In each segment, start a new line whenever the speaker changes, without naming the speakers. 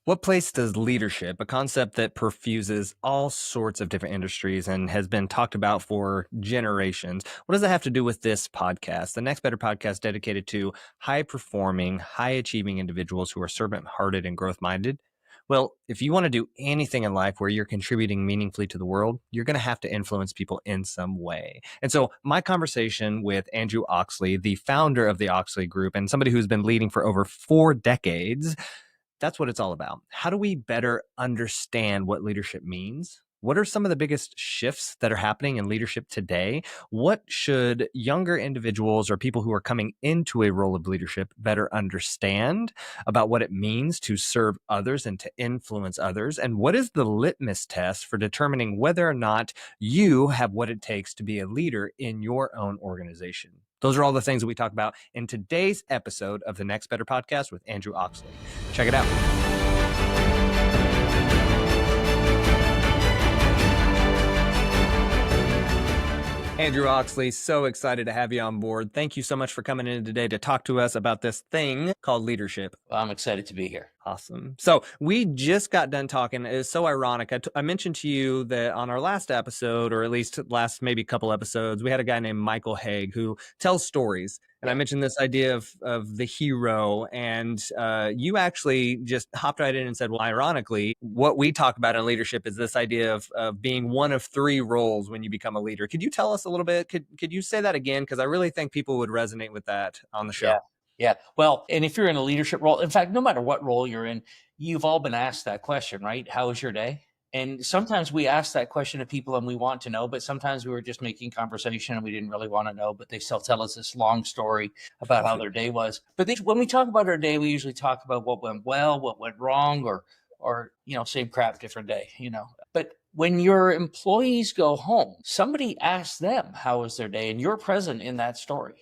What place does leadership, a concept that perfuses all sorts of different industries and has been talked about for generations, what does that have to do with this podcast? The Next Better podcast dedicated to high performing, high achieving individuals who are servant hearted and growth minded. Well, if you want to do anything in life where you're contributing meaningfully to the world, you're going to have to influence people in some way. And so, my conversation with Andrew Oxley, the founder of the Oxley Group, and somebody who's been leading for over 4 decades, that's what it's all about. How do we better understand what leadership means? What are some of the biggest shifts that are happening in leadership today? What should younger individuals or people who are coming into a role of leadership better understand about what it means to serve others and to influence others? And what is the litmus test for determining whether or not you have what it takes to be a leader in your own organization? Those are all the things that we talk about in today's episode of the Next Better podcast with Andrew Oxley. Check it out. Andrew Oxley, so excited to have you on board. Thank you so much for coming in today to talk to us about this thing called leadership.
Well, I'm excited to be here.
Awesome. So we just got done talking. It's so ironic. I mentioned to you that on our last episode, or at least last maybe couple episodes, we had a guy named Michael Haig who tells stories. And I mentioned this idea of the hero. And you actually just hopped right in and said, well, ironically, what we talk about in leadership is this idea of being one of three roles when you become a leader. Could you tell us a little bit? Could you say that again? Because I really think people would resonate with that on the show.
Yeah. Well, and if you're in a leadership role, in fact, no matter what role you're in, you've all been asked that question, right? How was your day? And sometimes we ask that question to people and we want to know, but sometimes we were just making conversation and we didn't really want to know, but they still tell us this long story about how their day was. But when we talk about our day, we usually talk about what went well, what went wrong, or same crap, different day, But when your employees go home, somebody asks them, how was their day? And you're present in that story.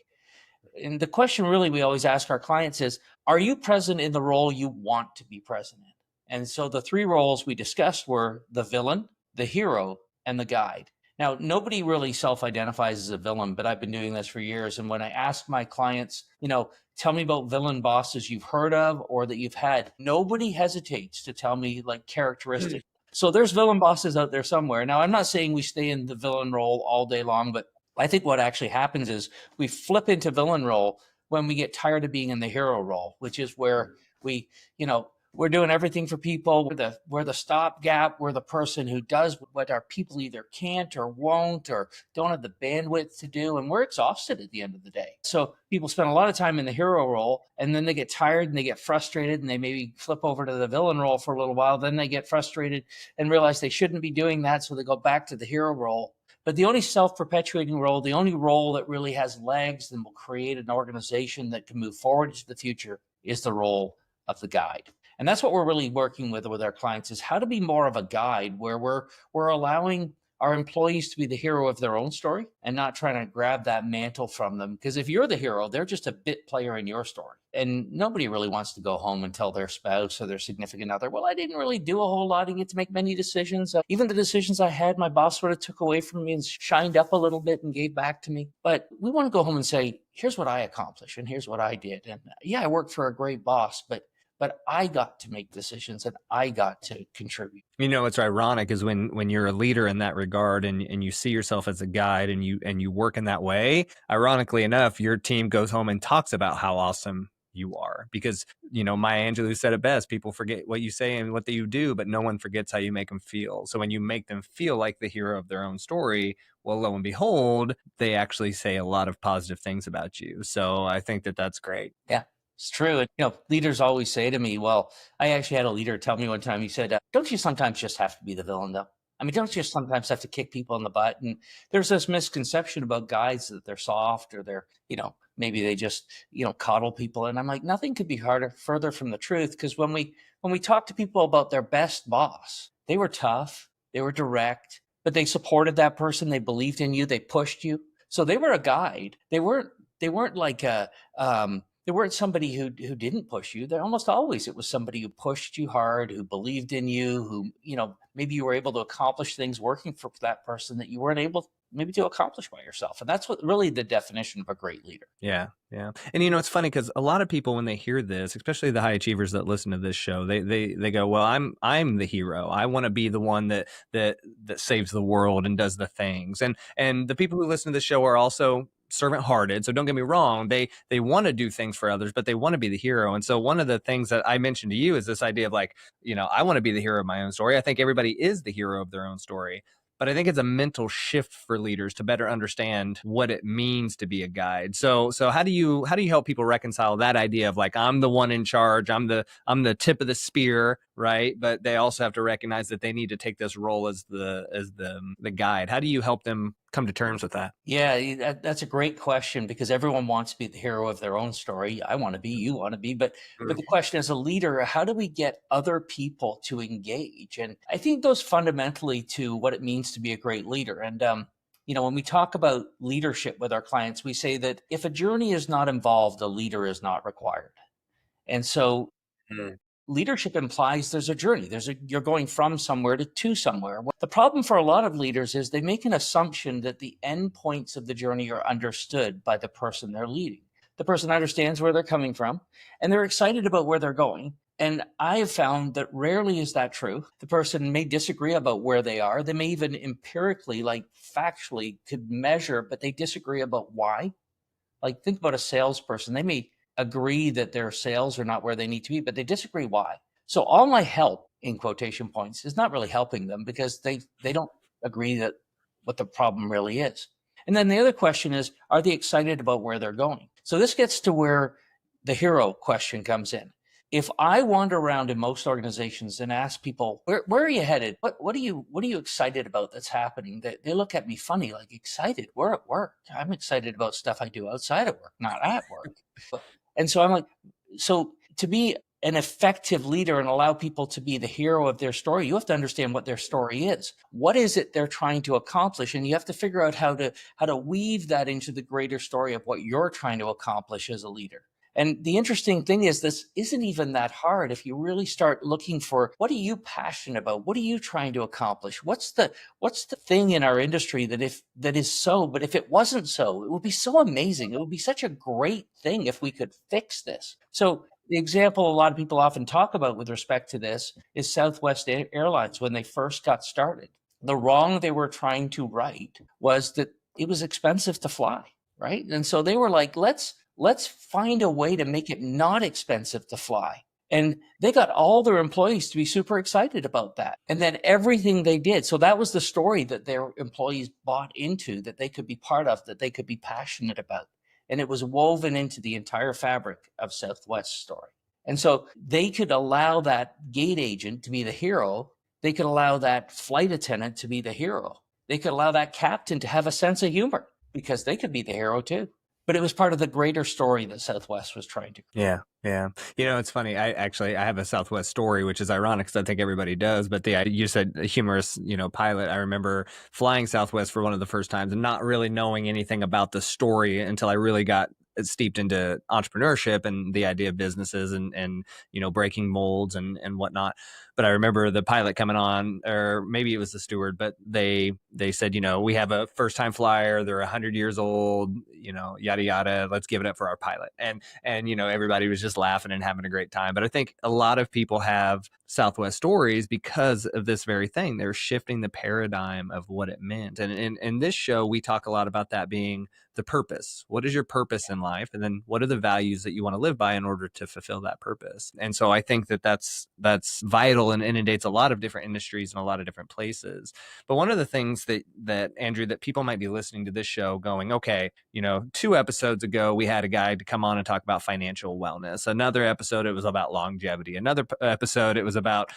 And the question really we always ask our clients is, are you present in the role you want to be present in? And so the three roles we discussed were the villain, the hero, and the guide. Now, nobody really self-identifies as a villain, but I've been doing this for years. And when I ask my clients, tell me about villain bosses you've heard of or that you've had, nobody hesitates to tell me like characteristics. So there's villain bosses out there somewhere. Now, I'm not saying we stay in the villain role all day long, but I think what actually happens is we flip into villain role when we get tired of being in the hero role, which is where we're doing everything for people. We're the stopgap. We're the person who does what our people either can't or won't or don't have the bandwidth to do. And we're exhausted at the end of the day. So people spend a lot of time in the hero role and then they get tired and they get frustrated and they maybe flip over to the villain role for a little while. Then they get frustrated and realize they shouldn't be doing that. So they go back to the hero role. But the only self-perpetuating role, the only role that really has legs and will create an organization that can move forward into the future is the role of the guide. And that's what we're really working with our clients is how to be more of a guide where we're allowing our employees to be the hero of their own story and not trying to grab that mantle from them. Because if you're the hero, they're just a bit player in your story. And nobody really wants to go home and tell their spouse or their significant other, well, I didn't really do a whole lot. I didn't get to make many decisions. Even the decisions I had, my boss sort of took away from me and shined up a little bit and gave back to me. But we want to go home and say, here's what I accomplished and here's what I did. And yeah, I worked for a great boss, but I got to make decisions and I got to contribute.
What's ironic is when you're a leader in that regard and you see yourself as a guide and you work in that way, ironically enough, your team goes home and talks about how awesome you are because, Maya Angelou said it best, people forget what you say and what you do, but no one forgets how you make them feel. So when you make them feel like the hero of their own story, well, lo and behold, they actually say a lot of positive things about you. So I think that that's great.
Yeah. It's true. And, leaders always say to me, well, I actually had a leader tell me one time, he said, don't you sometimes just have to be the villain though? I mean, don't you sometimes have to kick people in the butt? And there's this misconception about guides that they're soft or they're, maybe they just, coddle people. And I'm like, nothing could be further from the truth. Because when we talk to people about their best boss, they were tough, they were direct, but they supported that person. They believed in you. They pushed you. So they were a guide. They weren't like they weren't somebody who didn't push you. They're almost always, it was somebody who pushed you hard, who believed in you, who, maybe you were able to accomplish things working for that person that you weren't able to accomplish by yourself. And that's what really the definition of a great leader.
Yeah. Yeah. And it's funny because a lot of people, when they hear this, especially the high achievers that listen to this show, they go, well, I'm the hero. I want to be the one that saves the world and does the things. And the people who listen to this show are also servant hearted. So don't get me wrong. They want to do things for others, but they want to be the hero. And so one of the things that I mentioned to you is this idea of like, I want to be the hero of my own story. I think everybody is the hero of their own story. But I think it's a mental shift for leaders to better understand what it means to be a guide. So how do you help people reconcile that idea of like, I'm the one in charge, I'm the tip of the spear, right? But they also have to recognize that they need to take this role as the guide. How do you help them come to terms with that?
Yeah, that's a great question, because everyone wants to be the hero of their own story. I want to be, you want to be, but the question as a leader, how do we get other people to engage? And I think it goes fundamentally to what it means to be a great leader. And when we talk about leadership with our clients, we say that if a journey is not involved, a leader is not required. And so leadership implies there's a journey. You're going from somewhere to somewhere. The problem for a lot of leaders is they make an assumption that the end points of the journey are understood by the person they're leading. The person understands where they're coming from, and they're excited about where they're going. And I have found that rarely is that true. The person may disagree about where they are. They may even empirically, like factually, could measure, but they disagree about why. Like, think about a salesperson. They may agree that their sales are not where they need to be, but they disagree why. So all my help, in quotation points, is not really helping them, because they don't agree that what the problem really is. And then the other question is, are they excited about where they're going? So this gets to where the hero question comes in. If I wander around in most organizations and ask people, where are you headed? What are you excited about that's happening? They look at me funny, like, excited? We're at work. I'm excited about stuff I do outside of work, not at work. And so I'm like, so to be an effective leader and allow people to be the hero of their story, you have to understand what their story is. What is it they're trying to accomplish? And you have to figure out how to weave that into the greater story of what you're trying to accomplish as a leader. And the interesting thing is, this isn't even that hard if you really start looking for, what are you passionate about? What are you trying to accomplish? What's the thing in our industry that is so, but if it wasn't so, it would be so amazing. It would be such a great thing if we could fix this. So the example a lot of people often talk about with respect to this is Southwest Airlines. When they first got started, the wrong they were trying to right was that it was expensive to fly, right? And so they were like, let's find a way to make it not expensive to fly. And they got all their employees to be super excited about that. And then everything they did. So that was the story that their employees bought into, that they could be part of, that they could be passionate about. And it was woven into the entire fabric of Southwest's story. And so they could allow that gate agent to be the hero. They could allow that flight attendant to be the hero. They could allow that captain to have a sense of humor, because they could be the hero too. But it was part of the greater story that Southwest was trying to create.
Yeah. It's funny. I have a Southwest story, which is ironic because I think everybody does. But you said a humorous, pilot. I remember flying Southwest for one of the first times and not really knowing anything about the story until I really got steeped into entrepreneurship and the idea of businesses and breaking molds and whatnot. But I remember the pilot coming on, or maybe it was the steward, but they said, we have a first time flyer. They're 100 years old, yada, yada. Let's give it up for our pilot. And everybody was just laughing and having a great time. But I think a lot of people have Southwest stories because of this very thing. They're shifting the paradigm of what it meant. And in this show, we talk a lot about that being the purpose. What is your purpose in life? And then what are the values that you want to live by in order to fulfill that purpose? And so I think that's vital and inundates a lot of different industries and a lot of different places. But one of the things that Andrew, that people might be listening to this show going, okay, 2 episodes ago, we had a guy to come on and talk about financial wellness. Another episode, it was about longevity. Another episode, it was about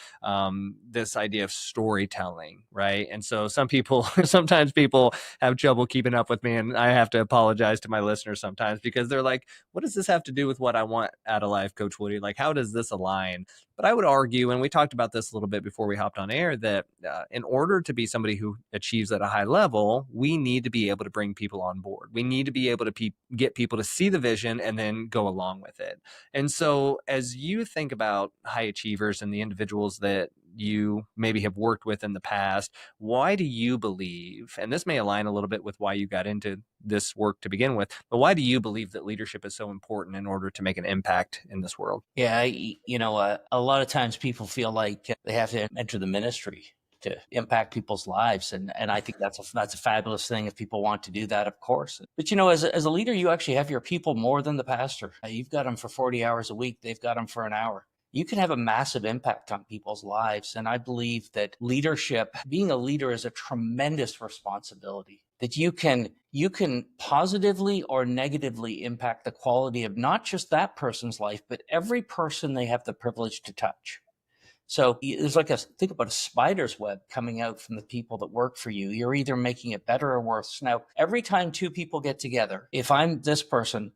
this idea of storytelling, right? And so sometimes people have trouble keeping up with me, and I have to apologize to my listeners sometimes because they're like, what does this have to do with what I want out of life, Coach Woody? Like, how does this align? But I would argue, and we talked about this a little bit before we hopped on air, that in order to be somebody who achieves at a high level, we need to be able to bring people on board. We need to be able to get people to see the vision and then go along with it. And so as you think about high achievers and the individuals that you maybe have worked with in the past, why do you believe, and this may align a little bit with why you got into this work to begin with, but why do you believe that leadership is so important in order to make an impact in this world?
Yeah, a lot of times people feel like they have to enter the ministry to impact people's lives, and I think that's a fabulous thing if people want to do that, of course. But as a leader, you actually have your people more than the pastor. You've got them for 40 hours a week; they've got them for an hour. You can have a massive impact on people's lives, and I believe that leadership, being a leader, is a tremendous responsibility. That you can positively or negatively impact the quality of not just that person's life, but every person they have the privilege to touch. So there's think about a spider's web coming out from the people that work for you. You're either making it better or worse. Now, every time two people get together, if I'm this person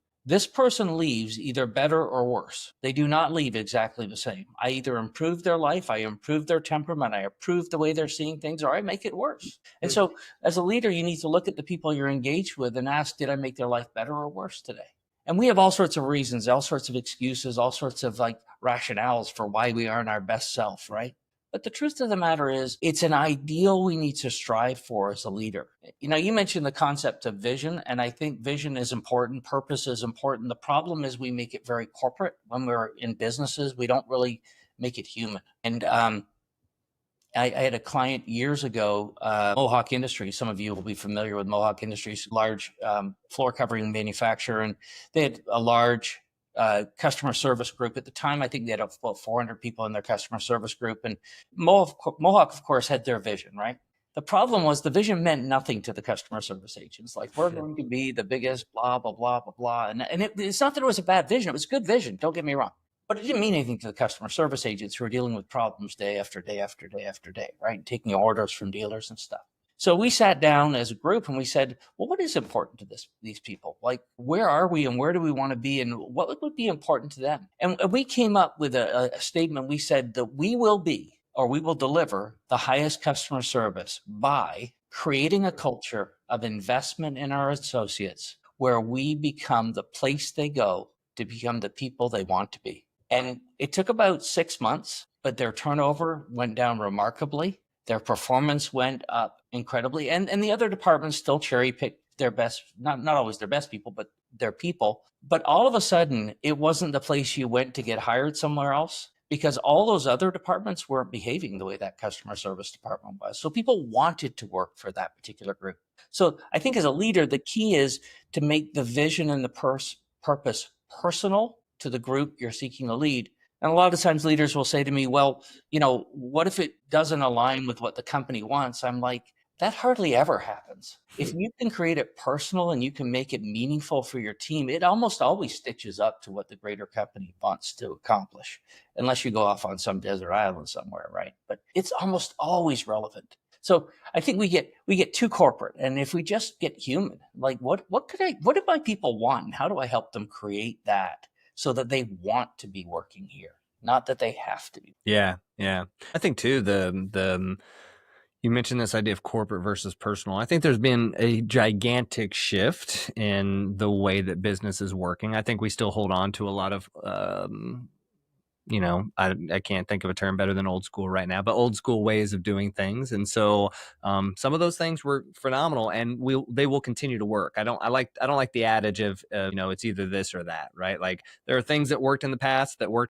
leaves either better or worse. They do not leave exactly the same. I either improve their life, I improve their temperament, I improve the way they're seeing things, or I make it worse. And so as a leader, you need to look at the people you're engaged with and ask, did I make their life better or worse today? And we have all sorts of reasons, all sorts of excuses, all sorts of rationales for why we aren't our best self, right? But the truth of the matter is, it's an ideal we need to strive for as a leader. You mentioned the concept of vision, and I think vision is important. Purpose is important. The problem is we make it very corporate. When we're in businesses, we don't really make it human. And I had a client years ago, Mohawk Industries. Some of you will be familiar with Mohawk Industries, large floor covering manufacturer. And they had a large customer service group. At the time, I think they had about 400 people in their customer service group. And Mohawk, of course, had their vision, right? The problem was the vision meant nothing to the customer service agents. Like, we're going to be the biggest, blah, blah, blah, blah, blah. And it's not that it was a bad vision. It was good vision. Don't get me wrong. But it didn't mean anything to the customer service agents who are dealing with problems day after day after day after day, right? Taking orders from dealers and stuff. So we sat down as a group and we said, well, what is important to these people? Like, where are we and where do we want to be and what would be important to them? And we came up with a statement. We said that we will deliver the highest customer service by creating a culture of investment in our associates where we become the place they go to become the people they want to be. And it took about 6 months, but their turnover went down remarkably. Their performance went up incredibly. And the other departments still cherry picked their best, not always their best people, but their people. But all of a sudden, it wasn't the place you went to get hired somewhere else because all those other departments weren't behaving the way that customer service department was. So people wanted to work for that particular group. So I think as a leader, the key is to make the vision and the purpose personal to the group you're seeking to lead. And a lot of times leaders will say to me, well, what if it doesn't align with what the company wants? I'm like, that hardly ever happens. If you can create it personal and you can make it meaningful for your team, it almost always stitches up to what the greater company wants to accomplish, unless you go off on some desert island somewhere, right? But it's almost always relevant. So I think we get too corporate, and if we just get human, like what do my people want, and how do I help them create that so that they want to be working here, not that they have to be.
Yeah. I think too, you mentioned this idea of corporate versus personal. I think there's been a gigantic shift in the way that business is working. I think we still hold on to a lot of, I can't think of a term better than old school right now, but old school ways of doing things. And so some of those things were phenomenal, and they will continue to work. I don't like the adage of it's either this or that, right? Like, there are things that worked in the past that worked